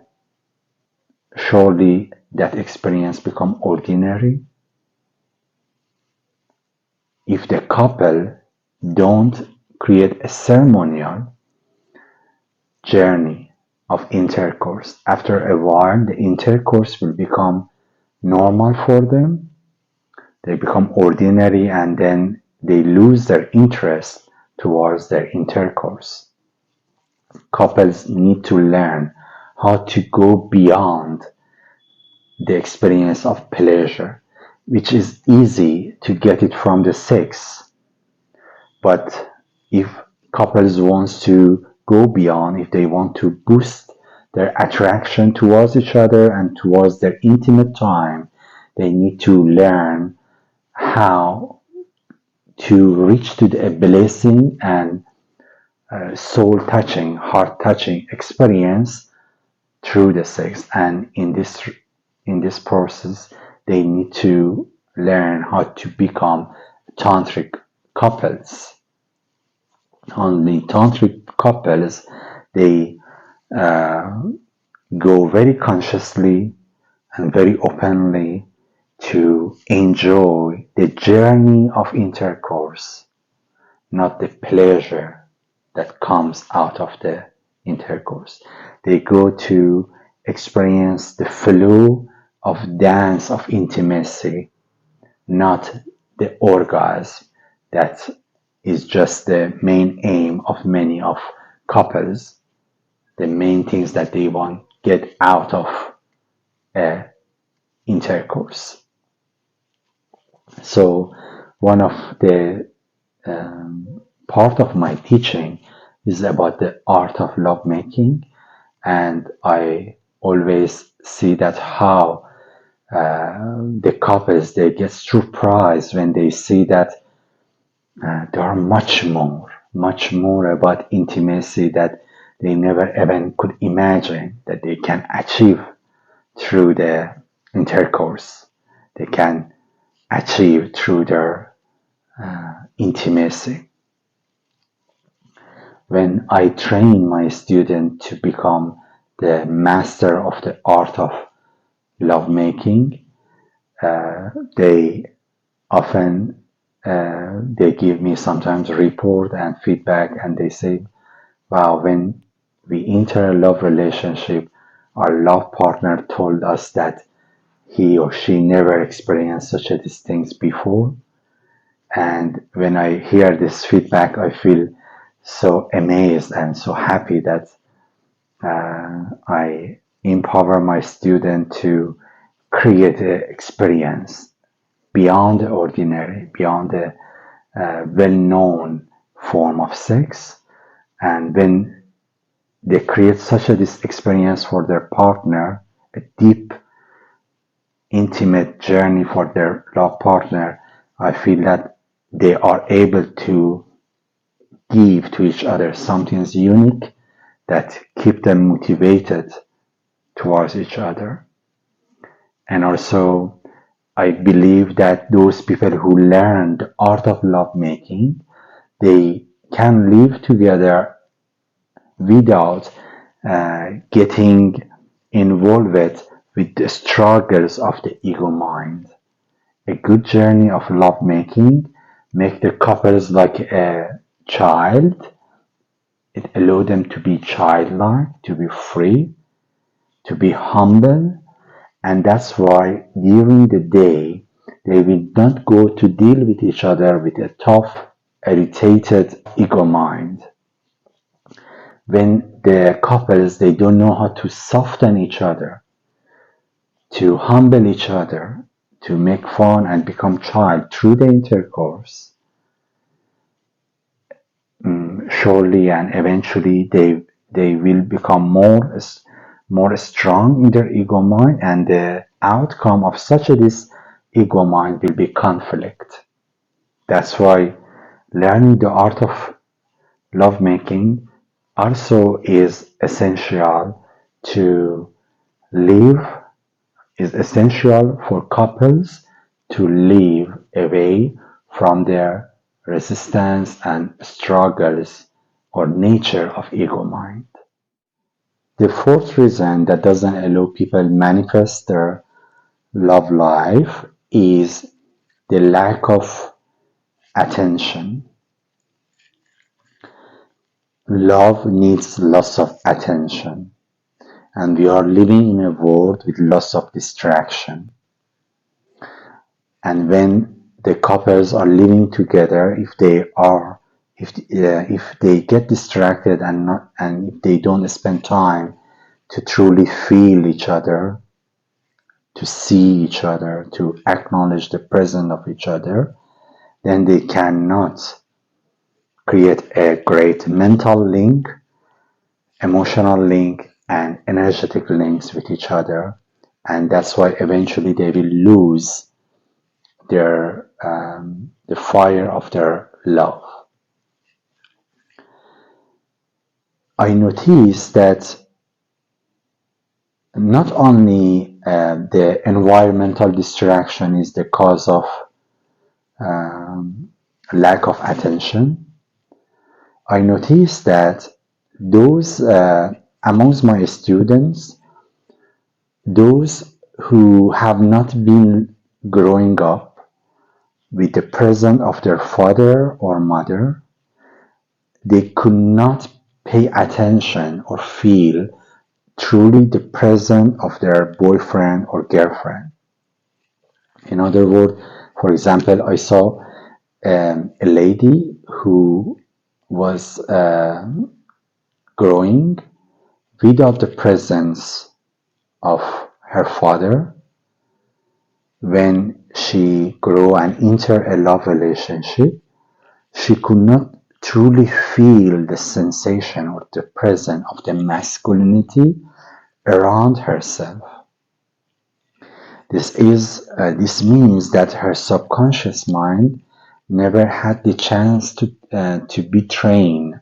Speaker 1: surely that experience become ordinary. If the couple don't create a ceremonial journey of intercourse, after a while the intercourse will become normal for them. They become ordinary and then they lose their interest towards their intercourse. Couples need to learn how to go beyond the experience of pleasure, which is easy to get it from the sex. But if couples wants to go beyond, if they want to boost their attraction towards each other and towards their intimate time, they need to learn how to reach to the blessing and soul touching, heart touching experience through the sex. And in this process, they need to learn how to become tantric couples. Only tantric couples, they uh, go very consciously and very openly to enjoy the journey of intercourse, not the pleasure that comes out of the intercourse. They go to experience the flow of dance of intimacy, not the orgasm that is just the main aim of many of couples, the main things that they want get out of uh, intercourse. So one of the part of my teaching is about the art of lovemaking, and I always see that how the couples they get surprised when they see that there are much more about intimacy that they never even could imagine that they can achieve through the intercourse. They can achieve through their intimacy. When I train my student to become the master of the art of lovemaking, they often they give me sometimes report and feedback, and they say, "Wow, when we enter a love relationship, our love partner told us that he or she never experienced such a these things before." And when I hear this feedback, I feel so amazed and so happy that I empower my student to create an experience beyond the ordinary, beyond the well-known form of sex. And when they create such a this experience for their partner, a deep, intimate journey for their love partner, I feel that they are able to give to each other something unique that keep them motivated towards each other. And also, I believe that those people who learn the art of lovemaking, they can live together without getting involved with the struggles of the ego mind. A good journey of lovemaking make the couples like a child. It allow them to be childlike, to be free, to be humble, and that's why during the day they will not go to deal with each other with a tough, irritated ego mind. When the couples they don't know how to soften each other, to humble each other, to make fun and become child through the intercourse, surely and eventually they will become more strong in their ego mind, and the outcome of such a this ego mind will be conflict. That's why learning the art of lovemaking also is essential to live is essential for couples to live away from their resistance and struggles or nature of ego mind. The fourth reason that doesn't allow people manifest their love life is the lack of attention. Love needs lots of attention, and we are living in a world with lots of distraction. And when the couples are living together, if they get distracted and if they don't spend time to truly feel each other, to see each other, to acknowledge the presence of each other, then they cannot create a great mental link, emotional link, and energetic links with each other. And that's why eventually they will lose the fire of their love. I noticed that not only the environmental distraction is the cause of um, lack of attention. I noticed that those amongst my students, those who have not been growing up with the presence of their father or mother, they could not pay attention or feel truly the presence of their boyfriend or girlfriend. In other words, for example, I saw a lady who was growing without the presence of her father. When she grew and entered a love relationship, she could not truly feel the sensation or the presence of the masculinity around herself. This means that her subconscious mind never had the chance to be trained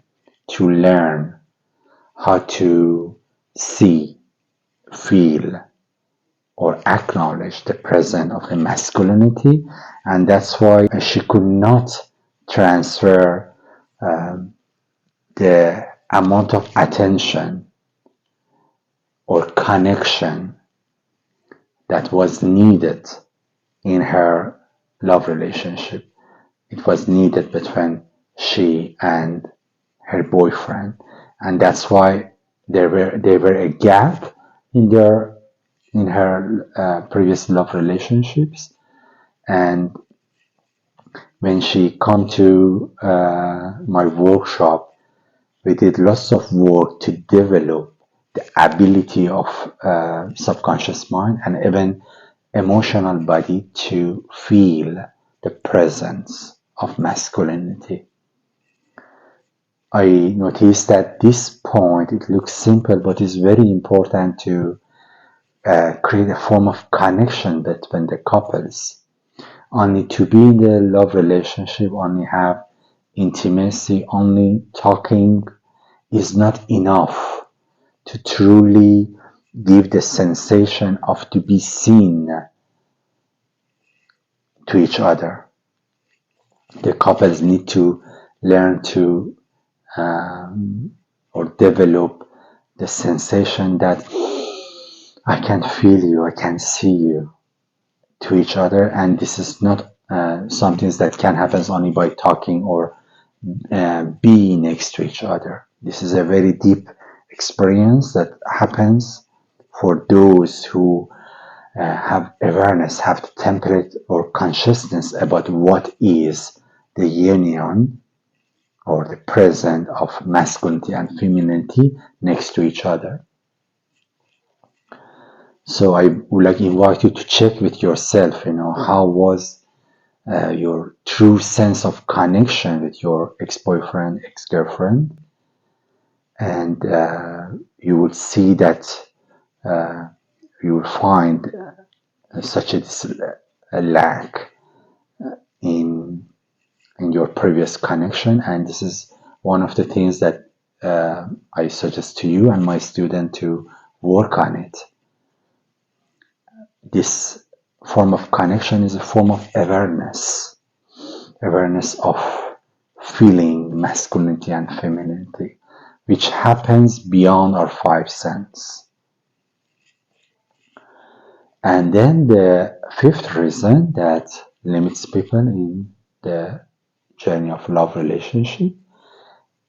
Speaker 1: to learn how to see, feel, or acknowledge the presence of the masculinity, and that's why she could not transfer the amount of attention or connection that was needed in her love relationship. It was needed between she and her boyfriend, and that's why there were a gap in their in her previous love relationships. And when she come to my workshop, we did lots of work to develop the ability of subconscious mind and even emotional body to feel the presence of masculinity. I noticed that this point, it looks simple, but it's very important to create a form of connection between the couples. Only to be in the love relationship, only have intimacy, only talking is not enough to truly give the sensation of to be seen to each other. The couples need to learn to or develop the sensation that I can feel you, I can see you to each other. And this is not something that can happen only by talking or be next to each other. This is a very deep experience that happens for those who have awareness, have the temperate or consciousness about what is the union or the present of masculinity and femininity next to each other. So I would like to invite you to check with yourself, how was your true sense of connection with your ex-boyfriend, ex-girlfriend, and you will see that you will find such a lack in your previous connection, and this is one of the things that I suggest to you and my student to work on it. This form of connection is a form of awareness of feeling masculinity and femininity, which happens beyond our five senses. And then the fifth reason that limits people in the journey of love relationship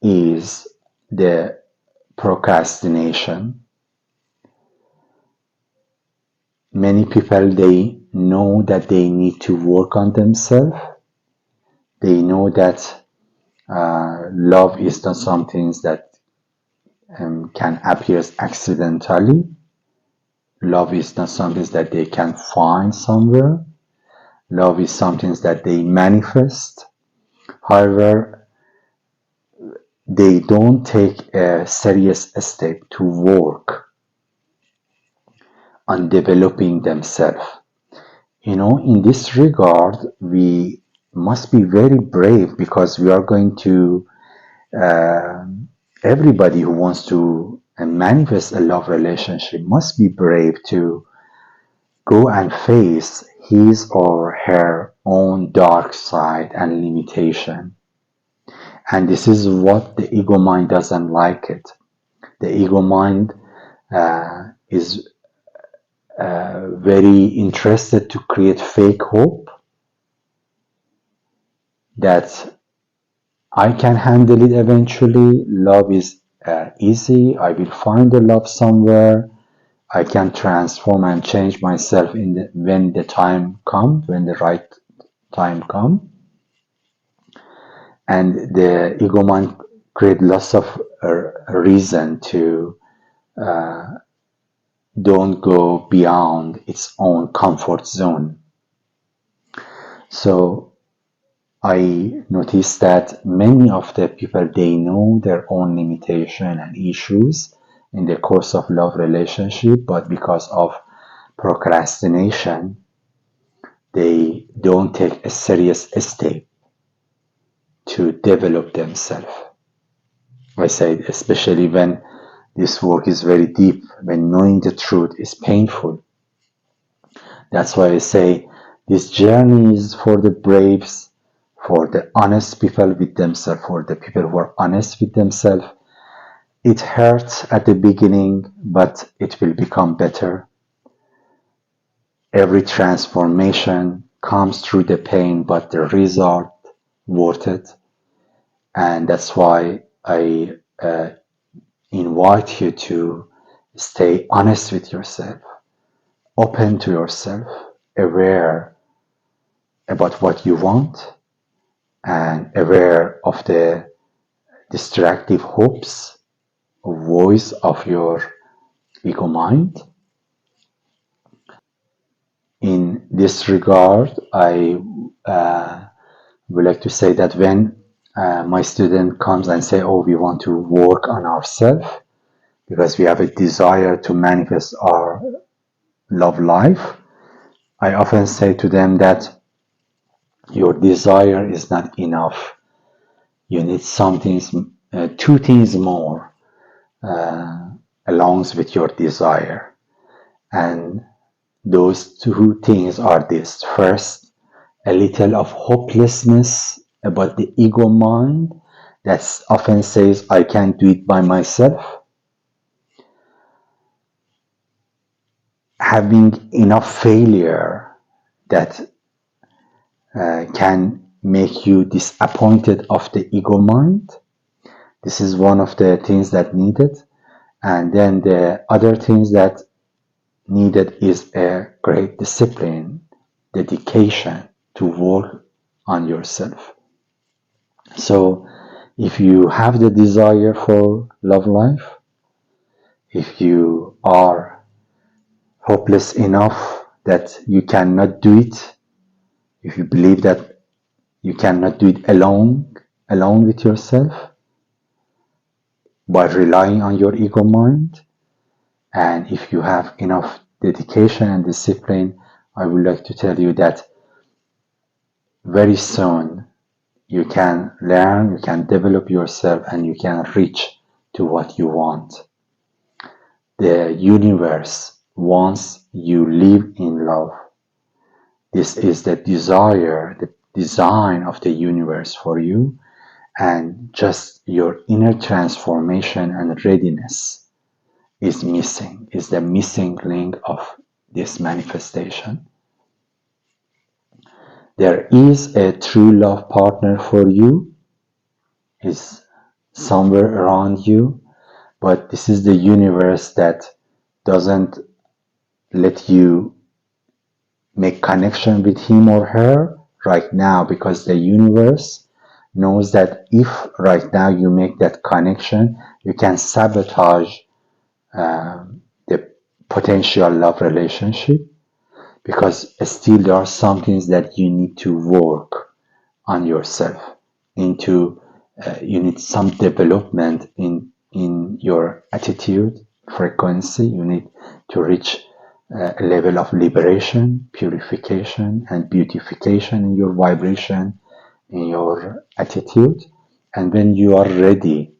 Speaker 1: is the procrastination. Many people, they know that they need to work on themselves. They know that love is not something that can appear accidentally. Love is not something that they can find somewhere. Love is something that they manifest. However, they don't take a serious step to work on developing themselves. In this regard, we must be very brave because we are going to, uh, everybody who wants to manifest a love relationship must be brave to go and face his or her own dark side and limitation. And this is what the ego mind doesn't like it. The ego mind is very interested to create fake hope that I can handle it eventually. Love is easy. I will find the love somewhere. I can transform and change myself when the time comes, when the right time comes. And the ego mind create lots of reason to don't go beyond its own comfort zone. So I noticed that many of the people, they know their own limitation and issues in the course of love relationship, but because of procrastination, they don't take a serious step to develop themselves. I say, especially when this work is very deep, when knowing the truth is painful. That's why I say this journey is for the braves, for the honest people with themselves, for the people who are honest with themselves. It hurts at the beginning, but it will become better. Every transformation comes through the pain, but the result worth it. And that's why I invite you to stay honest with yourself, open to yourself, aware about what you want, and aware of the distractive hopes, voice of your ego mind. In this regard, I would like to say that when my student comes and say, "Oh, we want to work on ourselves because we have a desire to manifest our love life," I often say to them that your desire is not enough. You need two things more along with your desire. And those two things are this. First, a little of hopelessness about the ego mind that often says, I can't do it by myself, having enough failure that can make you disappointed of the ego mind. This is one of the things that needed. And then the other things that needed is a great discipline, dedication to work on yourself. So if you have the desire for love life, if you are hopeless enough that you cannot do it, if you believe that you cannot do it alone with yourself by relying on your ego mind, and if you have enough dedication and discipline, I would like to tell you that very soon you can learn, you can develop yourself, and you can reach to what you want. The universe wants you live in love. This is the desire, the design of the universe for you, and just your inner transformation and readiness is missing, is the missing link of this manifestation. There is a true love partner for you, is somewhere around you, but this is the universe that doesn't let you make connection with him or her right now, because the universe knows that if right now you make that connection, you can sabotage the potential love relationship, because still there are some things that you need to work on yourself into. You need some development in your attitude frequency. You need to reach a level of liberation, purification, and beautification in your vibration, in your attitude. And when you are ready,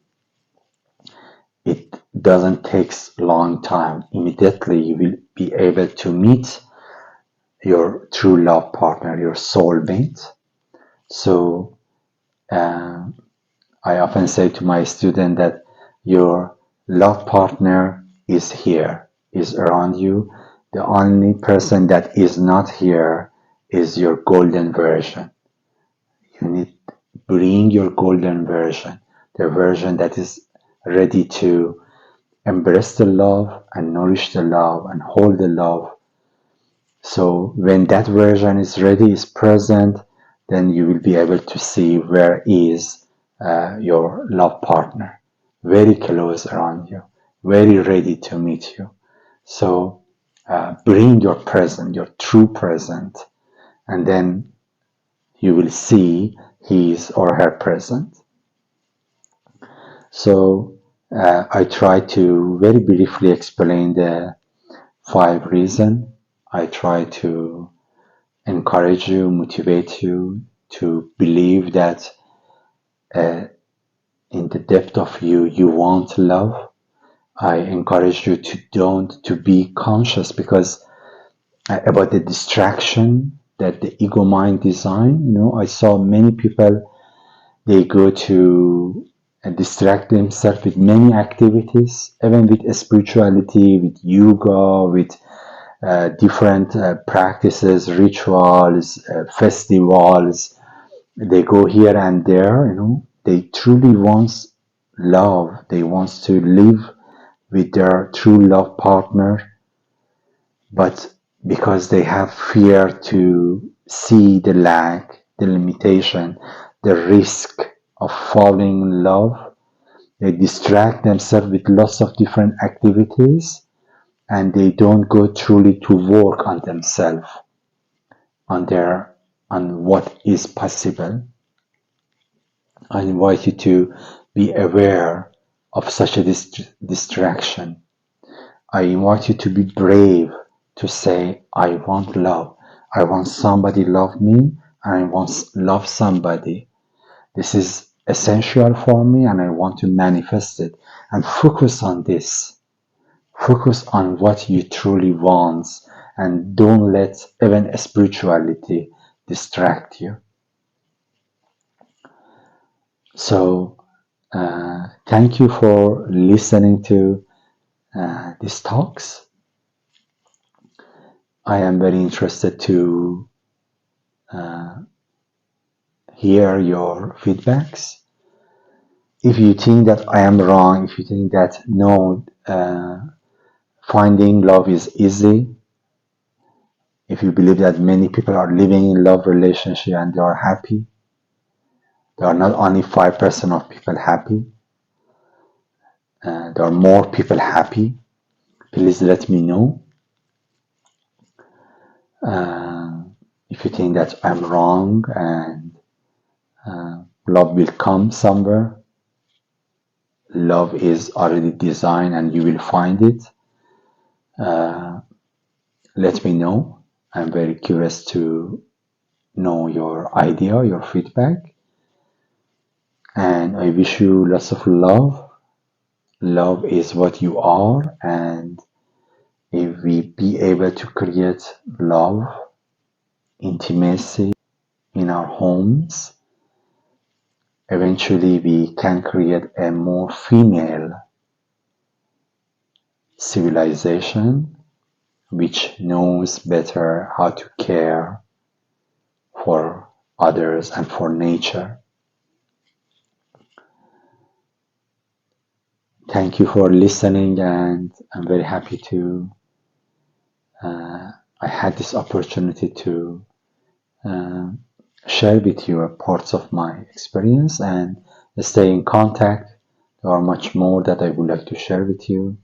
Speaker 1: it doesn't take long time. Immediately you will be able to meet your true love partner, your soulmate. So I often say to my student that your love partner is here, is around you. The only person that is not here is your golden version. You need to bring your golden version, the version that is ready to embrace the love and nourish the love and hold the love. So when that version is ready, is present, then you will be able to see where is your love partner, very close around you, very ready to meet you. So bring your present, your true present, and then you will see his or her present. So I try to very briefly explain the 5 reasons. I try to encourage you, motivate you to believe that in the depth of you, you want love. I encourage you to be conscious, because about the distraction that the ego mind design. I saw many people, they go to distract themselves with many activities, even with spirituality, with yoga, with different practices, rituals, festivals. They go here and there. They truly want love. They want to live with their true love partner, but because they have fear to see the lack, the limitation, the risk of falling in love, they distract themselves with lots of different activities, and they don't go truly to work on themselves, on what is possible. I invite you to be aware of such a distraction. I invite you to be brave, to say, I want love. I want somebody love me, and I want love somebody. This is essential for me, and I want to manifest it. And focus on this. Focus on what you truly want, and don't let even spirituality distract you. So Thank you for listening to these talks. I am very interested to hear your feedbacks. If you think that I am wrong, if you think that no, finding love is easy, if you believe that many people are living in love relationship and they are happy, there are not only 5% of people happy, there are more people happy. Please let me know. Uh, if you think that I'm wrong and love will come somewhere, love is already designed and you will find it, let me know. I'm very curious to know your idea, your feedback, and I wish you lots of love. Love is what you are, and if we be able to create love, intimacy in our homes, eventually we can create a more female civilization which knows better how to care for others and for nature. Thank you for listening, and I'm very happy to I had this opportunity to uh, share with you parts of my experience and stay in contact. There are much more that I would like to share with you.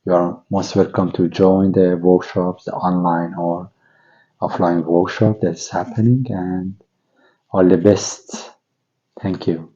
Speaker 1: You are most welcome to join the workshops, the online or offline workshop that's happening, and all the best. Thank you.